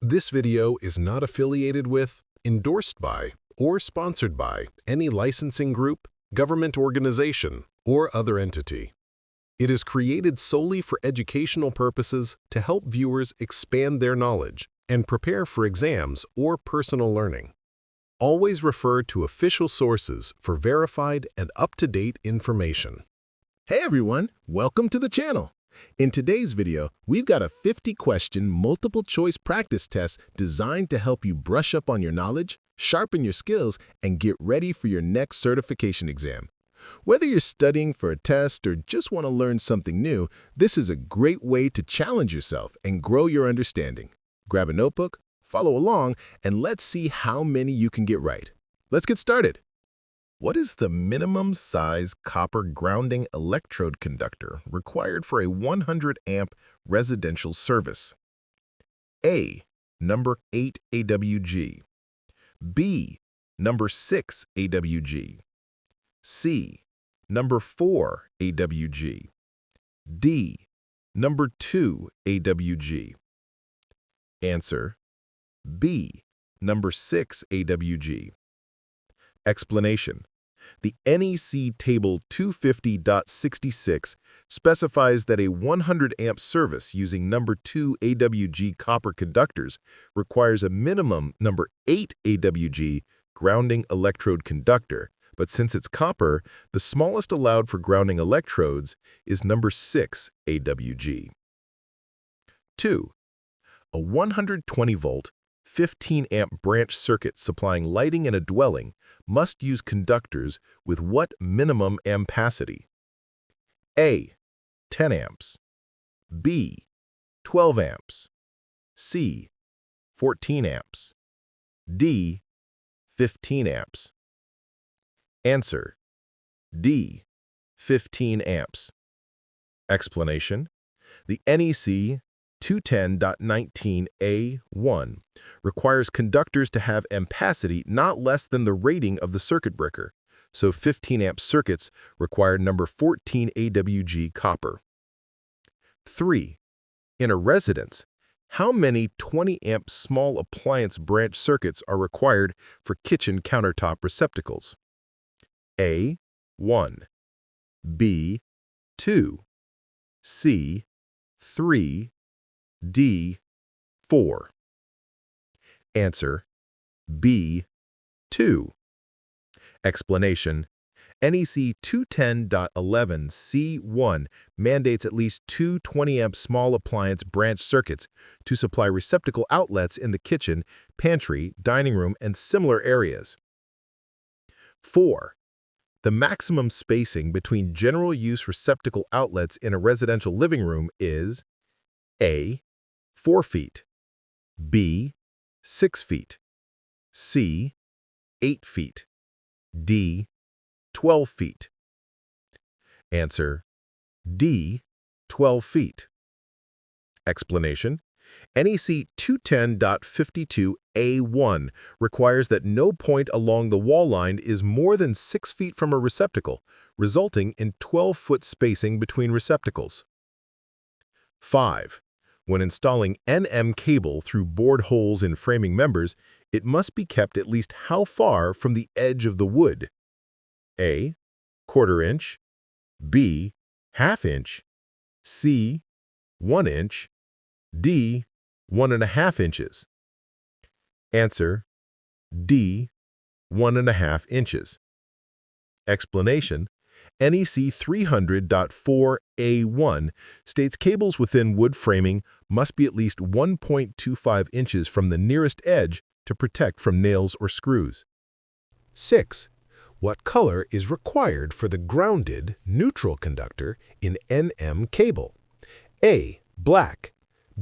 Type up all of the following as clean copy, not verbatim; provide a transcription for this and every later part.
This video is not affiliated with, endorsed by, or sponsored by any licensing group, government organization, or other entity. It is created solely for educational purposes to help viewers expand their knowledge and prepare for exams or personal learning. Always refer to official sources for verified and up-to-date information. Hey everyone, welcome to the channel. In today's video, we've got a 50-question multiple-choice practice test designed to help you brush up on your knowledge, sharpen your skills, and get ready for your next certification exam. Whether you're studying for a test or just want to learn something new, this is a great way to challenge yourself and grow your understanding. Grab a notebook, follow along, and let's see how many you can get right. Let's get started. What is the minimum size copper grounding electrode conductor required for a 100-amp residential service? A. Number 8 AWG. B. Number 6 AWG. C. Number 4 AWG. D. Number 2 AWG. Answer: B. Number 6 AWG. Explanation: the NEC Table 250.66 specifies that a 100-amp service using number 2 AWG copper conductors requires a minimum number 8 AWG grounding electrode conductor, but since it's copper, the smallest allowed for grounding electrodes is number 6 AWG. 2. A 120-volt, 15-amp branch circuit supplying lighting in a dwelling must use conductors with what minimum ampacity? A. 10 amps. B. 12 amps. C. 14 amps. D. 15 amps. Answer: D. 15 amps. Explanation: the NEC 210.19A1 requires conductors to have ampacity not less than the rating of the circuit breaker, so 15-amp circuits require number 14 AWG copper. 3. In a residence, how many 20-amp small appliance branch circuits are required for kitchen countertop receptacles? A. 1. B. 2. C. 3. D. 4. Answer: B. 2. Explanation: NEC 210.11C1 mandates at least two 20-amp small appliance branch circuits to supply receptacle outlets in the kitchen, pantry, dining room, and similar areas. 4. The maximum spacing between general use receptacle outlets in a residential living room is A. 4 feet, B. 6 feet, C. 8 feet, D. 12 feet. Answer: D. 12 feet. Explanation: NEC 210.52A1 requires that no point along the wall line is more than 6 feet from a receptacle, resulting in 12-foot spacing between receptacles. 5. When installing NM cable through bored holes in framing members, it must be kept at least how far from the edge of the wood? A. 1/4 inch, B. 1/2 inch, C. 1 inch, D. 1.5 inches. Answer: D. 1.5 inches. Explanation: NEC 300.4A1 states cables within wood framing must be at least 1.25 inches from the nearest edge to protect from nails or screws. 6. What color is required for the grounded neutral conductor in NM cable? A. Black.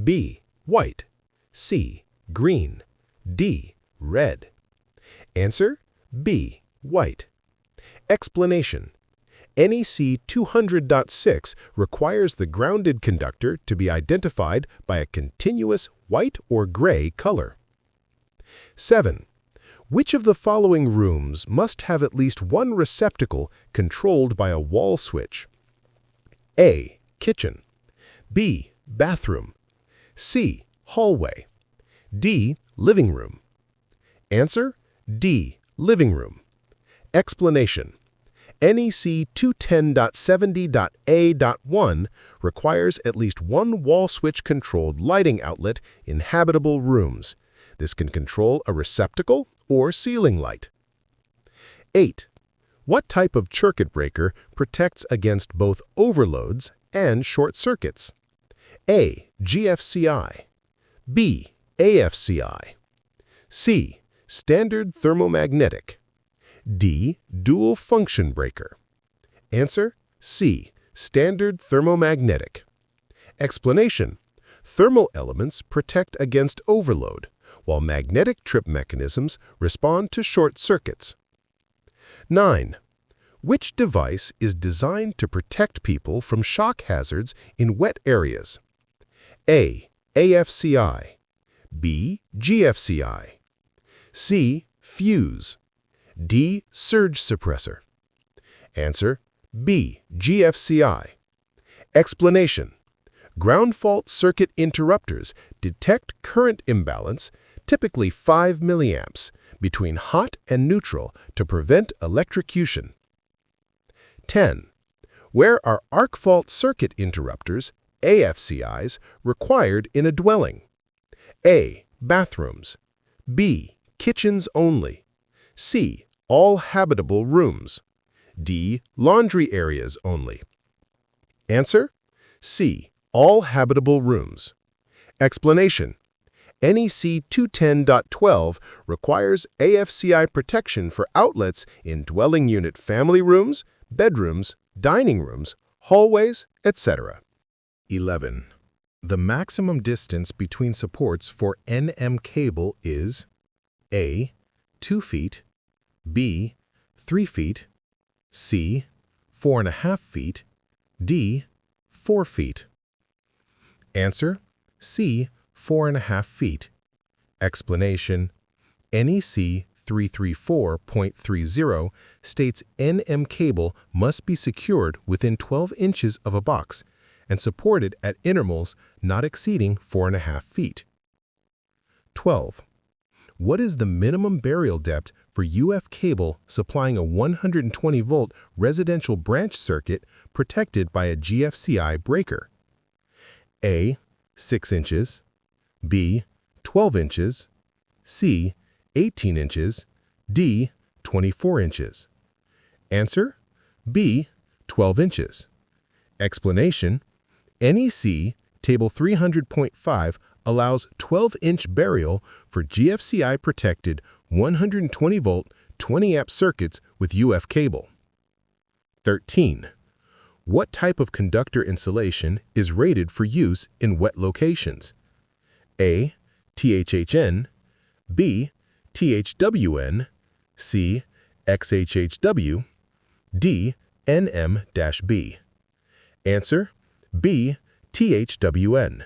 B. White. C. Green. D. Red. Answer: B. White. Explanation: NEC 200.6 requires the grounded conductor to be identified by a continuous white or gray color. 7. Which of the following rooms must have at least one receptacle controlled by a wall switch? A. Kitchen. B. Bathroom. C. Hallway. D. Living room. Answer: D. Living room. Explanation: NEC 210.70.A.1 requires at least one wall switch-controlled lighting outlet in habitable rooms. This can control a receptacle or ceiling light. 8. What type of circuit breaker protects against both overloads and short circuits? A. GFCI. B. AFCI. C. Standard thermomagnetic. D. Dual function breaker. Answer: C. Standard thermomagnetic. Explanation: thermal elements protect against overload, while magnetic trip mechanisms respond to short circuits. 9. Which device is designed to protect people from shock hazards in wet areas? A. AFCI. B. GFCI. C. Fuse. D. Surge suppressor. Answer: B. GFCI. Explanation: ground fault circuit interrupters detect current imbalance, typically 5 milliamps, between hot and neutral to prevent electrocution. 10. Where are arc fault circuit interrupters, AFCIs, required in a dwelling? A. Bathrooms. B. Kitchens only. C. All habitable rooms. D. Laundry areas only. Answer: C. All habitable rooms. Explanation: NEC 210.12 requires AFCI protection for outlets in dwelling unit family rooms, bedrooms, dining rooms, hallways, etc. 11. The maximum distance between supports for NM cable is A. 2 feet, B. 3 feet, C. 4.5 feet, D. 4 feet. Answer: C. 4.5 feet. Explanation: NEC 334.30 states NM cable must be secured within 12 inches of a box and supported at intervals not exceeding 4.5 feet. 12. What is the minimum burial depth for UF cable supplying a 120-volt residential branch circuit protected by a GFCI breaker? A. 6 inches. B. 12 inches. C. 18 inches. D. 24 inches. Answer: B. 12 inches. Explanation: NEC Table 300.5 allows 12-inch burial for GFCI-protected 120-volt, 20-amp circuits with UF cable. 13. What type of conductor insulation is rated for use in wet locations? A. THHN. B. THWN. C. XHHW. D. NM-B. Answer: B. THWN.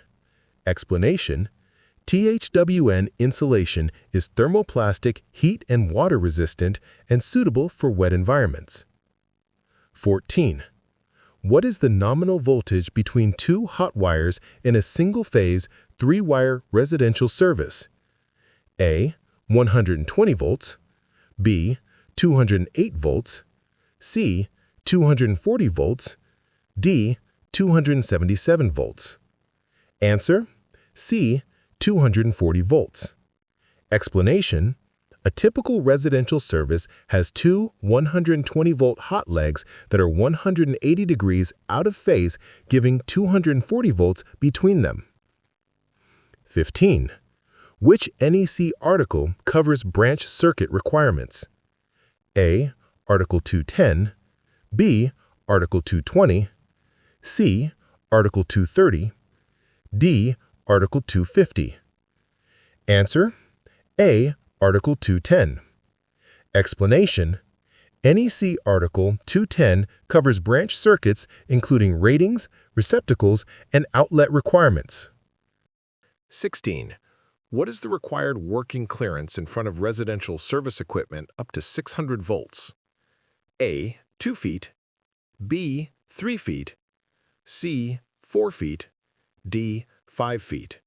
Explanation: THWN insulation is thermoplastic, heat and water resistant, and suitable for wet environments. 14. What is the nominal voltage between two hot wires in a single-phase, 3-wire residential service? A. 120 volts. B. 208 volts. C. 240 volts. D. 277 volts. Answer: C. 240 volts. Explanation: a typical residential service has two 120-volt hot legs that are 180 degrees out of phase, giving 240 volts between them. 15. Which NEC article covers branch circuit requirements? A. Article 210. B. Article 220. C. Article 230. D. Article 250. Answer: A. Article 210. Explanation: NEC Article 210 covers branch circuits including ratings, receptacles, and outlet requirements. 16. What is the required working clearance in front of residential service equipment up to 600 volts? A. 2 feet. B. 3 feet. C. 4 feet. D. 5 feet.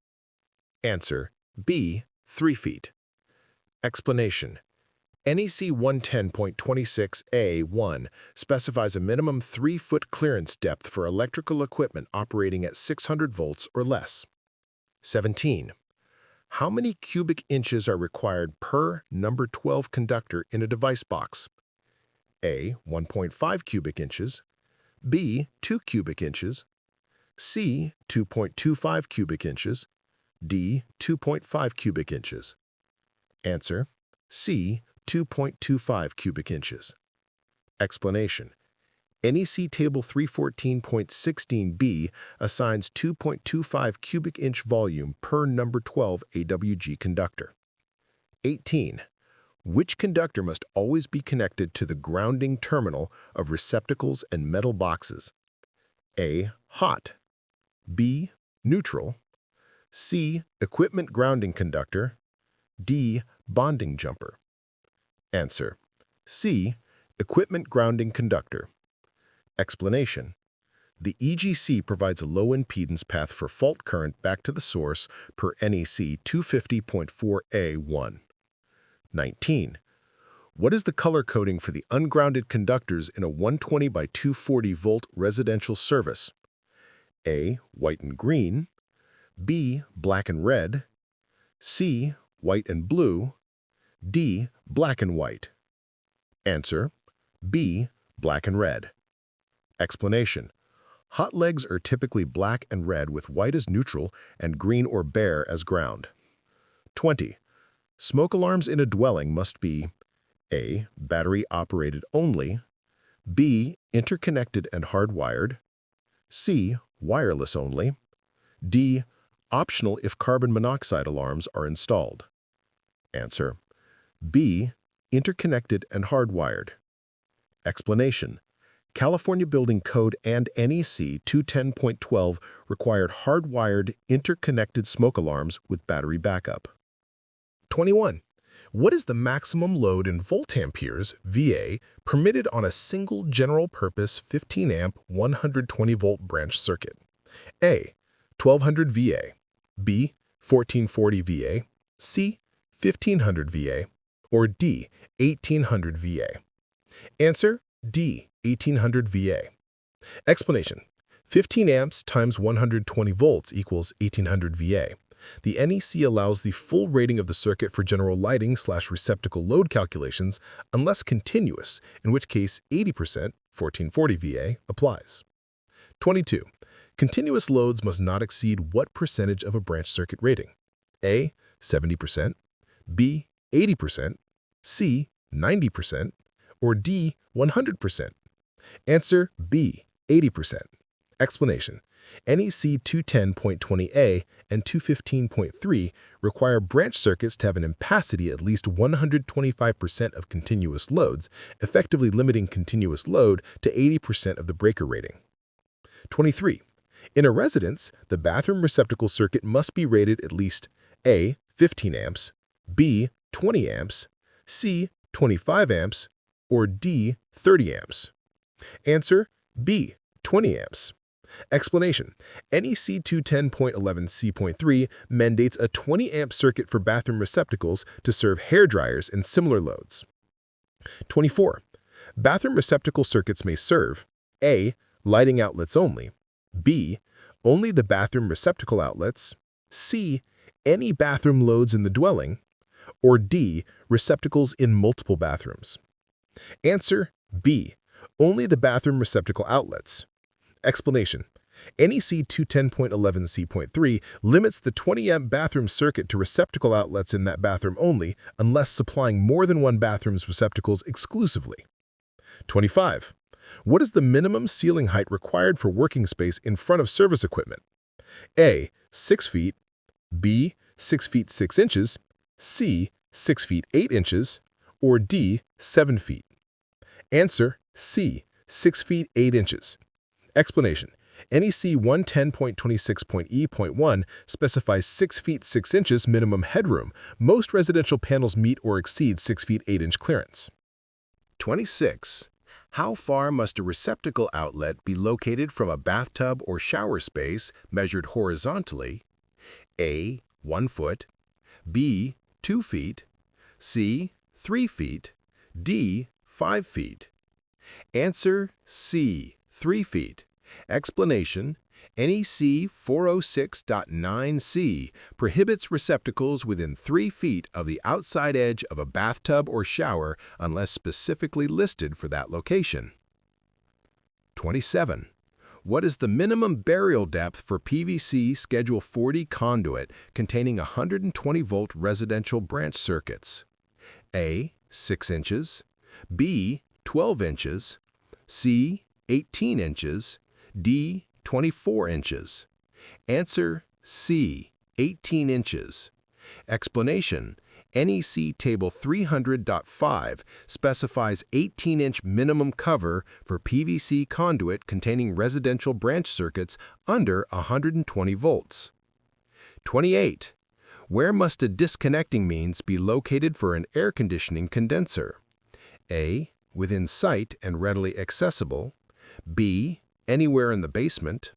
Answer: B. 3 feet. Explanation. NEC 110.26A1 specifies a minimum 3-foot clearance depth for electrical equipment operating at 600 volts or less. 17. How many cubic inches are required per number 12 conductor in a device box? A. 1.5 cubic inches, B. 2 cubic inches, C. 2.25 cubic inches, D. 2.5 cubic inches. Answer. C. 2.25 cubic inches. Explanation. NEC Table 314.16b assigns 2.25 cubic inch volume per number 12 AWG conductor. 18. Which conductor must always be connected to the grounding terminal of receptacles and metal boxes? A. Hot, B. Neutral, C. Equipment grounding conductor, D. Bonding jumper. Answer. C. Equipment grounding conductor. Explanation. The EGC provides a low impedance path for fault current back to the source per NEC 250.4A1. 19. What is the color coding for the ungrounded conductors in a 120 by 240 volt residential service? A. White and green, B. Black and red, C. White and blue, D. Black and white. Answer. B. Black and red. Explanation. Hot legs are typically black and red with white as neutral and green or bare as ground. 20. Smoke alarms in a dwelling must be A. Battery operated only, B. Interconnected and hardwired, C. Wireless only, D. Optional if carbon monoxide alarms are installed. Answer. B. Interconnected and hardwired. Explanation. California Building Code and NEC 210.12 required hardwired interconnected smoke alarms with battery backup. 21. What is the maximum load in voltamperes, VA, permitted on a single general-purpose 15-amp 120-volt branch circuit? A. 1200 VA, B. 1440 VA, C. 1500 VA, or D. 1800 VA? Answer. D. 1800 VA. Explanation. 15 amps times 120 volts equals 1800 VA. The NEC allows the full rating of the circuit for general lighting/receptacle load calculations unless continuous, in which case 80% 1440 VA applies. 22. Continuous loads must not exceed what percentage of a branch circuit rating? A. 70%, B. 80%, C. 90%, or D. 100%? Answer. B. 80%. Explanation. NEC 210.20a and 215.3 require branch circuits to have an ampacity at least 125% of continuous loads, effectively limiting continuous load to 80% of the breaker rating. 23. In a residence, the bathroom receptacle circuit must be rated at least A. 15 amps, B. 20 amps, C. 25 amps, or D. 30 amps? Answer. B. 20 amps. Explanation. NEC 210.11c.3 mandates a 20-amp circuit for bathroom receptacles to serve hair dryers and similar loads. 24. Bathroom receptacle circuits may serve A. Lighting outlets only, B. Only the bathroom receptacle outlets, C. Any bathroom loads in the dwelling, or D. Receptacles in multiple bathrooms? Answer. B. Only the bathroom receptacle outlets. Explanation. NEC 210.11c.3 limits the 20-amp bathroom circuit to receptacle outlets in that bathroom only unless supplying more than one bathroom's receptacles exclusively. 25. What is the minimum ceiling height required for working space in front of service equipment? A. 6 feet, B. 6 feet 6 inches, C. 6 feet 8 inches, or D. 7 feet? Answer. C. 6 feet 8 inches. Explanation. NEC 110.26.E.1 specifies 6 feet 6 inches minimum headroom. Most residential panels meet or exceed 6 feet 8 inch clearance. 26. How far must a receptacle outlet be located from a bathtub or shower space measured horizontally? A. 1 foot, B. 2 feet, C. 3 feet, D. 5 feet. Answer C. 3 feet. Explanation: NEC 406.9c prohibits receptacles within 3 feet of the outside edge of a bathtub or shower unless specifically listed for that location. 27. What is the minimum burial depth for PVC Schedule 40 conduit containing 120-volt residential branch circuits? A. 6 inches, B. 12 inches, C. 18 inches, D. 24 inches. Answer C. 18 inches. Explanation: NEC Table 300.5 specifies 18-inch minimum cover for PVC conduit containing residential branch circuits under 120 volts. 28. Where must a disconnecting means be located for an air conditioning condenser? A. Within sight and readily accessible. B. Anywhere in the basement.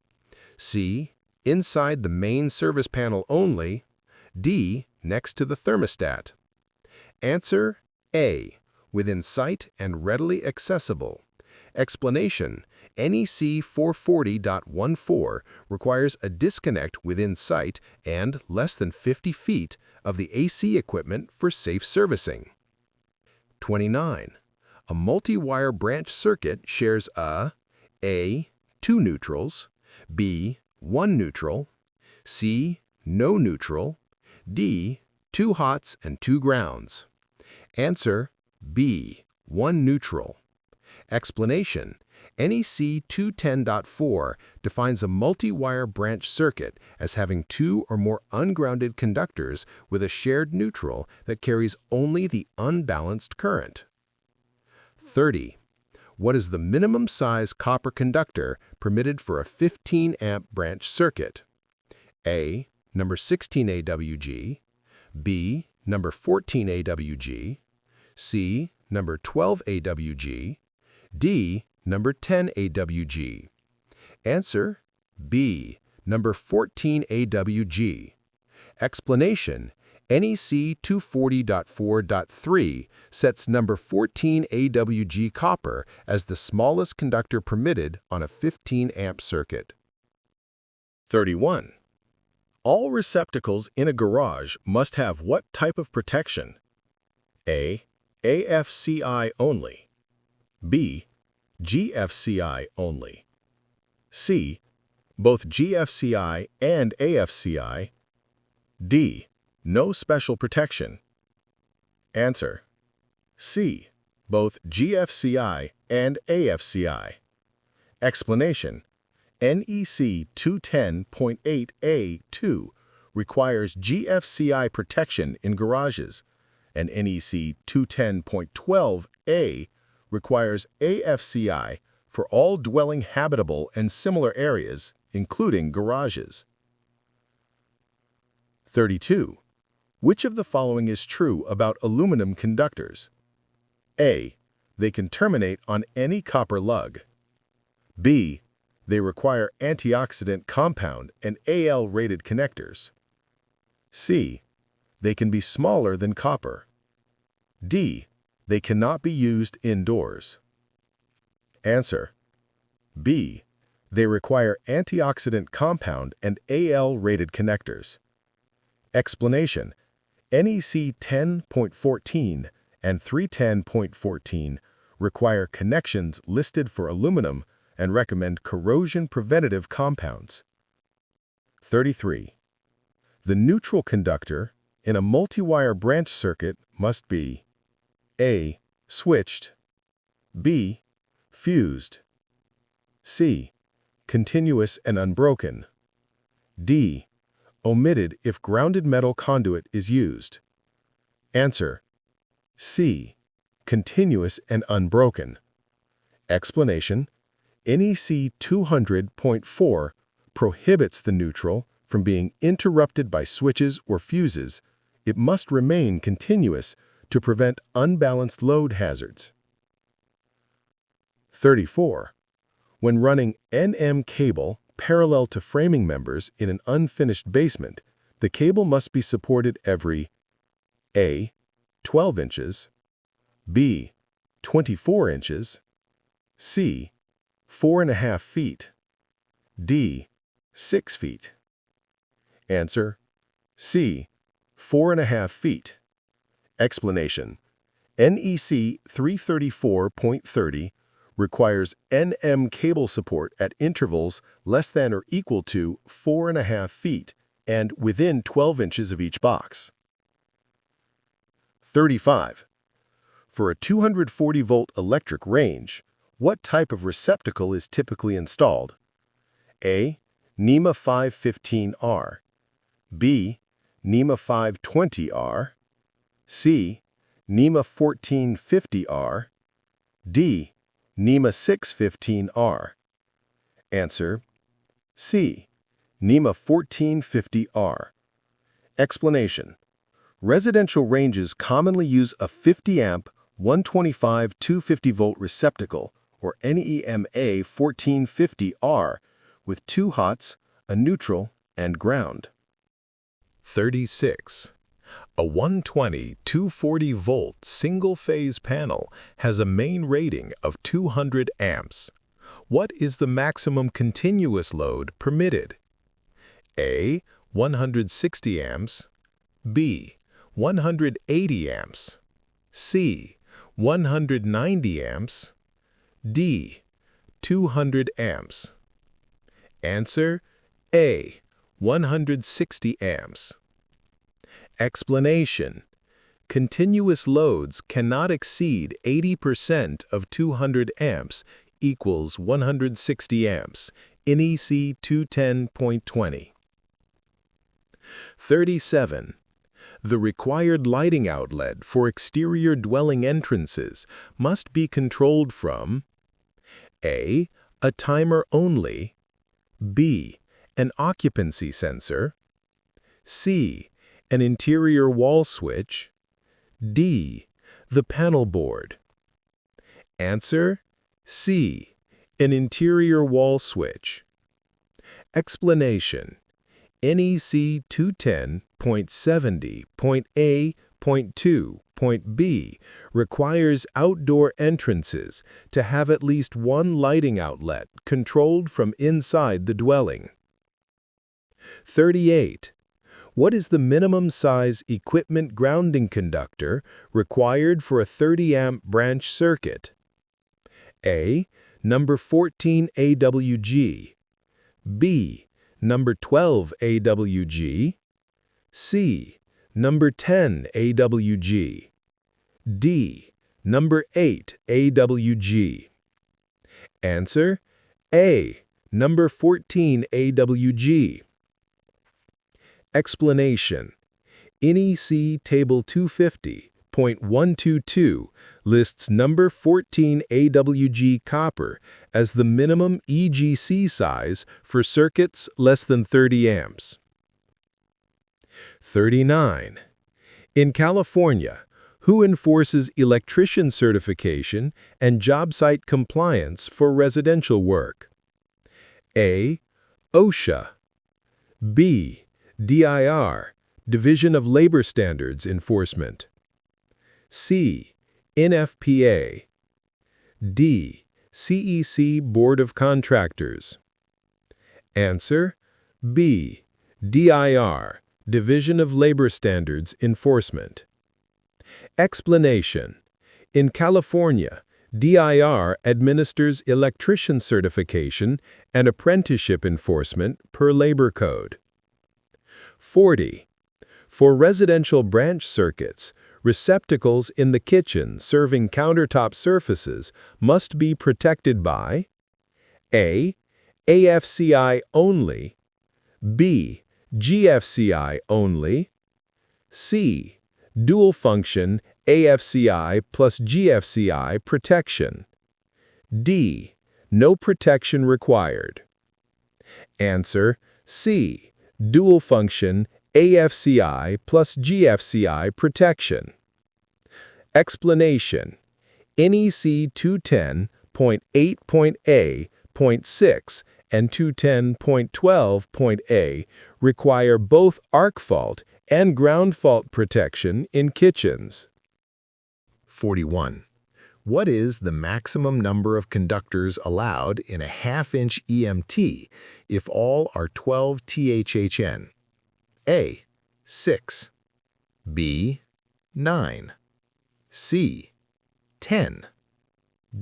C. Inside the main service panel only. D. Next to the thermostat. Answer A. Within sight and readily accessible. Explanation: NEC 440.14 requires a disconnect within sight and less than 50 feet of the AC equipment for safe servicing. 29. A multi-wire branch circuit shares A. 2 neutrals, B. 1 neutral, C. No neutral, D. 2 hots and 2 grounds. Answer B. 1 neutral. Explanation: NEC 210.4 defines a multi-wire branch circuit as having 2 or more ungrounded conductors with a shared neutral that carries only the unbalanced current. 30. What is the minimum size copper conductor permitted for a 15-amp branch circuit? A. Number 16 AWG, B. Number 14 AWG, C. Number 12 AWG, D. Number 10 AWG. Answer B. Number 14 AWG. Explanation: NEC 240.4.3 sets number 14 AWG copper as the smallest conductor permitted on a 15-amp circuit. 31. All receptacles in a garage must have what type of protection? A. AFCI only, B. GFCI only, C. Both GFCI and AFCI, D. No special protection. Answer: C. Both GFCI and AFCI. Explanation: NEC 210.8A2 requires GFCI protection in garages, and NEC 210.12A requires AFCI for all dwelling habitable and similar areas, including garages. 32. Which of the following is true about aluminum conductors? A. They can terminate on any copper lug. B. They require antioxidant compound and AL-rated connectors. C. They can be smaller than copper. D. They cannot be used indoors. Answer: B. They require antioxidant compound and AL-rated connectors. Explanation: NEC 10.14 and 310.14 require connections listed for aluminum and recommend corrosion-preventative compounds. 33. The neutral conductor in a multi-wire branch circuit must be A. Switched, B. Fused, C. Continuous and unbroken, D. Omitted if grounded metal conduit is used. Answer: C. Continuous and unbroken. Explanation: NEC 200.4 prohibits the neutral from being interrupted by switches or fuses. It must remain continuous to prevent unbalanced load hazards. 34. When running NM cable parallel to framing members in an unfinished basement, the cable must be supported every A. 12 inches, B. 24 inches, C. 4.5 feet, D. 6 feet. Answer: C. 4.5 feet. Explanation: NEC 334.30 requires NM cable support at intervals less than or equal to 4.5 feet and within 12 inches of each box. 35. For a 240-volt electric range, what type of receptacle is typically installed? A. NEMA 515R, B. NEMA 520R, C. NEMA 1450R, D. NEMA 615R. Answer: C. NEMA 1450R. Explanation: residential ranges commonly use a 50-amp 125 250-volt receptacle, or NEMA 1450R, with 2 hots, a neutral, and ground. 36. A 120 240-volt single-phase panel has a main rating of 200 amps. What is the maximum continuous load permitted? A. 160 amps, B. 180 amps, C. 190 amps, D. 200 amps. Answer: A. 160 amps. Explanation: continuous loads cannot exceed 80% of 200 amps equals 160 amps, NEC 210.20. 37. The required lighting outlet for exterior dwelling entrances must be controlled from A. a timer only, B. an occupancy sensor, C. an interior wall switch, D. the panel board. Answer: C. an interior wall switch. Explanation: NEC 210.70.A.2.B requires outdoor entrances to have at least one lighting outlet controlled from inside the dwelling. 38. What is the minimum size equipment grounding conductor required for a 30-amp branch circuit? A. Number 14 AWG, B. Number 12 AWG, C. Number 10 AWG, D. Number 8 AWG. Answer: A. Number 14 AWG. Explanation: NEC Table 250.122 lists number 14 AWG copper as the minimum EGC size for circuits less than 30 amps. 39. In California, who enforces electrician certification and job site compliance for residential work? A. OSHA, B. DIR, Division of Labor Standards Enforcement, C. NFPA, D. CEC Board of Contractors. Answer: B. DIR, Division of Labor Standards Enforcement. Explanation: in California, DIR administers electrician certification and apprenticeship enforcement per Labor Code. 40. For residential branch circuits, receptacles in the kitchen serving countertop surfaces must be protected by A. AFCI only, B. GFCI only, C. Dual function AFCI plus GFCI protection, D. No protection required. Answer: C. Dual function AFCI plus GFCI protection. Explanation: NEC 210.8.A.6 and 210.12.A require both arc fault and ground fault protection in kitchens. 41. What is the maximum number of conductors allowed in a half-inch EMT if all are 12 THHN? A. 6. B. 9. C. 10.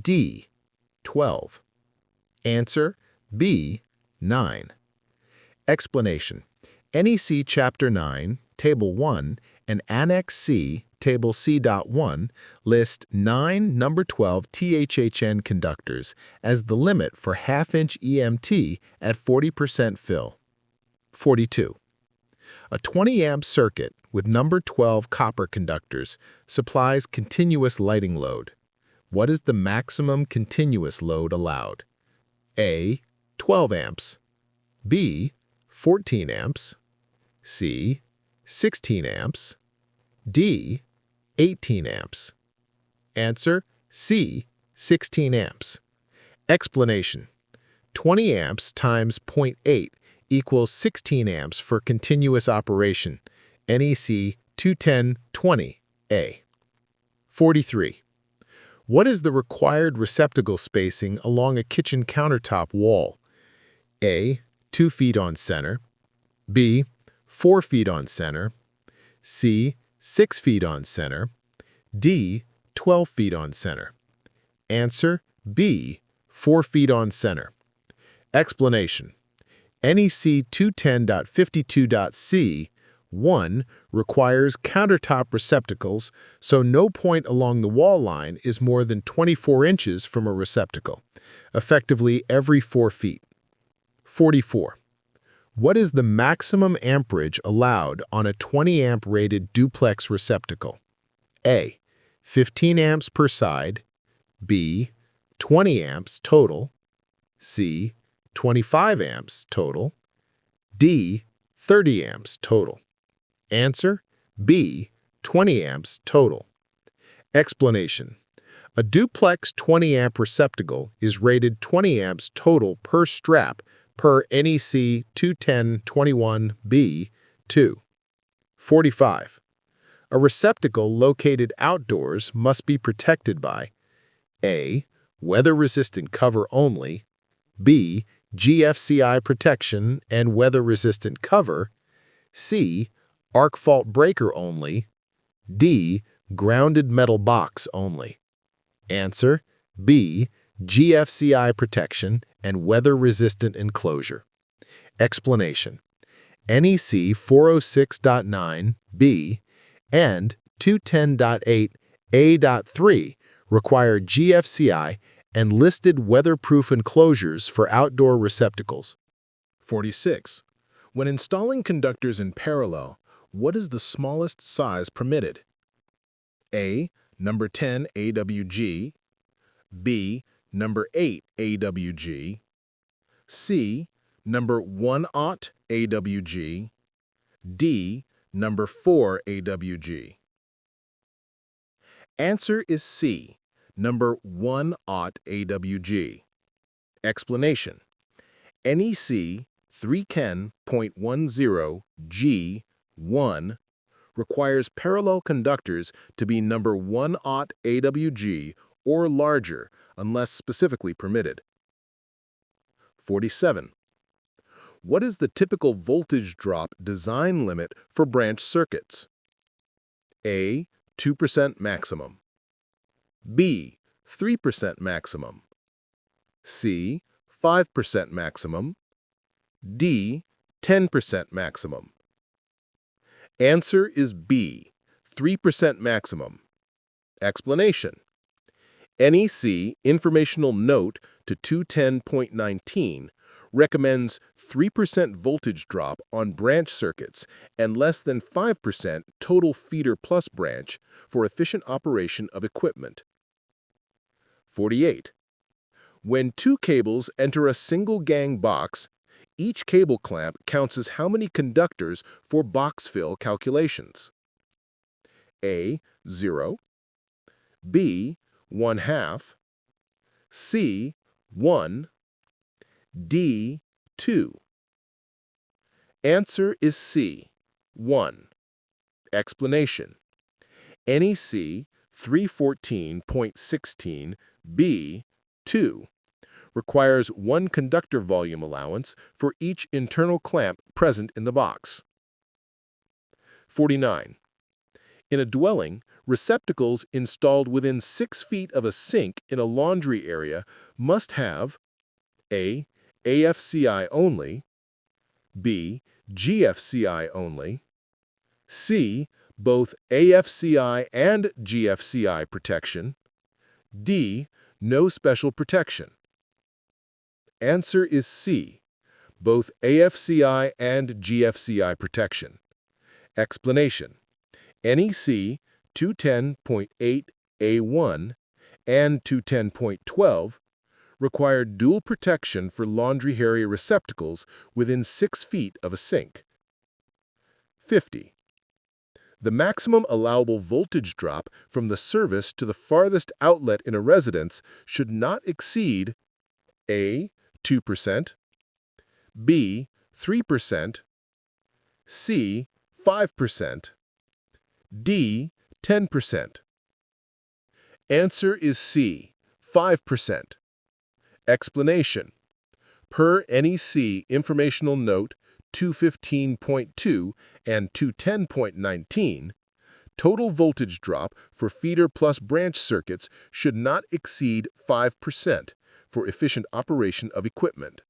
D. 12. Answer B. 9. Explanation. NEC Chapter 9, Table 1, and Annex C, Table C.1 list 9 number 12 THHN conductors as the limit for half-inch EMT at 40% fill. 42. A 20-amp circuit with number 12 copper conductors supplies continuous lighting load. What is the maximum continuous load allowed? A. 12 amps. B. 14 amps. C. 16 amps. D. 18 amps. Answer C. 16 amps. Explanation. 20 amps times 0.8 equals 16 amps for continuous operation. NEC 210-20A. 43. What is the required receptacle spacing along a kitchen countertop wall? A. 2 feet on center. B. 4 feet on center. C. 6 feet on center. D. 12 feet on center. Answer B. 4 feet on center. Explanation. NEC 210.52.C 1 requires countertop receptacles, so no point along the wall line is more than 24 inches from a receptacle, effectively every 4 feet. 44. What is the maximum amperage allowed on a 20-amp rated duplex receptacle? A. 15 amps per side. B. 20 amps total. C. 25 amps total. D. 30 amps total. Answer B. 20 amps total. Explanation. A duplex 20-amp receptacle is rated 20 amps total per strap per NEC 210-21B 2. 45. A receptacle located outdoors must be protected by A. Weather-resistant cover only. B. GFCI protection and weather-resistant cover. C. Arc fault breaker only. D. Grounded metal box only. Answer B. GFCI protection and weather-resistant enclosure. Explanation. NEC 406.9b and 210.8a.3 require GFCI and listed weatherproof enclosures for outdoor receptacles. 46. When installing conductors in parallel, what is the smallest size permitted? A. Number 10 AWG. B. Number 8 AWG. C. Number 1/0 AWG. D. Number 4 AWG. Answer is C. Number 1/0 AWG. Explanation. NEC 310.10G1 requires parallel conductors to be number 1/0 AWG or larger unless specifically permitted. 47. What is the typical voltage drop design limit for branch circuits? A. 2% maximum. B. 3% maximum. C. 5% maximum. D. 10% maximum. Answer is B. 3% maximum. Explanation. NEC Informational Note to 210.19 recommends 3% voltage drop on branch circuits and less than 5% total feeder plus branch for efficient operation of equipment. 48. When 2 cables enter a single gang box, each cable clamp counts as how many conductors for box fill calculations? A. 0. B. 1/2. C. 1. D. 2. Answer is C. 1. Explanation. NEC 314.16b2 requires one conductor volume allowance for each internal clamp present in the box. 49. In a dwelling, receptacles installed within 6 feet of a sink in a laundry area must have A. AFCI only, B. GFCI only, C. Both AFCI and GFCI protection, D. No special protection. Answer is C. Both AFCI and GFCI protection. Explanation. NEC 210.8A1 and 210.12 require dual protection for laundry area receptacles within 6 feet of a sink. 50. The maximum allowable voltage drop from the service to the farthest outlet in a residence should not exceed A. 2%, B. 3%, C. 5%, D. 10%. Answer is C. 5%. Explanation. Per NEC Informational Note 215.2 and 210.19, total voltage drop for feeder plus branch circuits should not exceed 5% for efficient operation of equipment.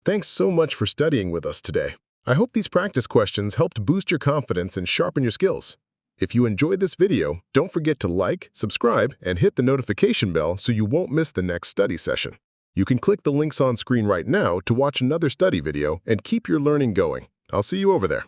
Thanks so much for studying with us today. I hope these practice questions helped boost your confidence and sharpen your skills. If you enjoyed this video, don't forget to like, subscribe, and hit the notification bell so you won't miss the next study session. You can click the links on screen right now to watch another study video and keep your learning going. I'll see you over there.